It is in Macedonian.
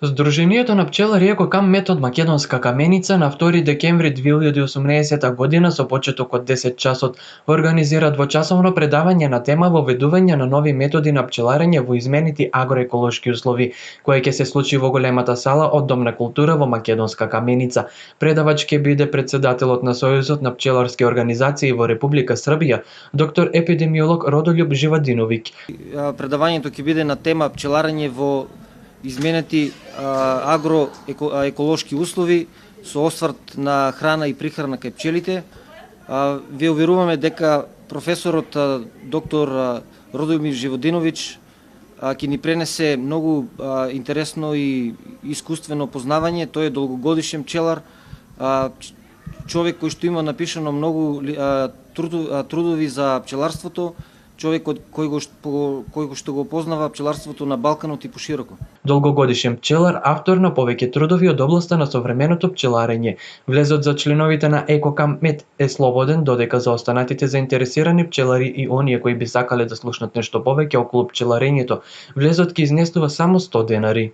Сдруженијето на пчелари Екокам Мет од Македонска Каменица на 2 декември 2018 година со почеток од 10 часот организира двочасовно предавање на тема воведување на нови методи на пчеларење во изменети агроеколошки услови, кое ќе се случи во големата сала од Дом на култура во Македонска Каменица. Предавач ќе биде председателот на Сојузот на пчеларски организации во Република Србија, доктор епидемиолог Родолјуб Живадиновиќ. Предавањето ќе биде на тема пчеларење во изменети агроеколошки услови со осврт на храна и прихрана кај пчелите. Ве уверуваме дека професорот доктор Родомир Живодиновиќ ќе ни пренесе многу интересно и искуствено познавање. Тој е долгогодишен пчелар, човек кој што има напишано многу трудови за пчеларството, човек кој што го познава пчеларството на Балканот и пошироко. Долгогодишен пчелар, автор на повеќе трудови од областа на современото пчеларење. Влезот за членовите на Екокам Мет е слободен, додека за останатите заинтересирани пчелари и оние кои би сакале да слушнат нешто повеќе околу пчеларењето, влезот ќе изнесува само 100 денари.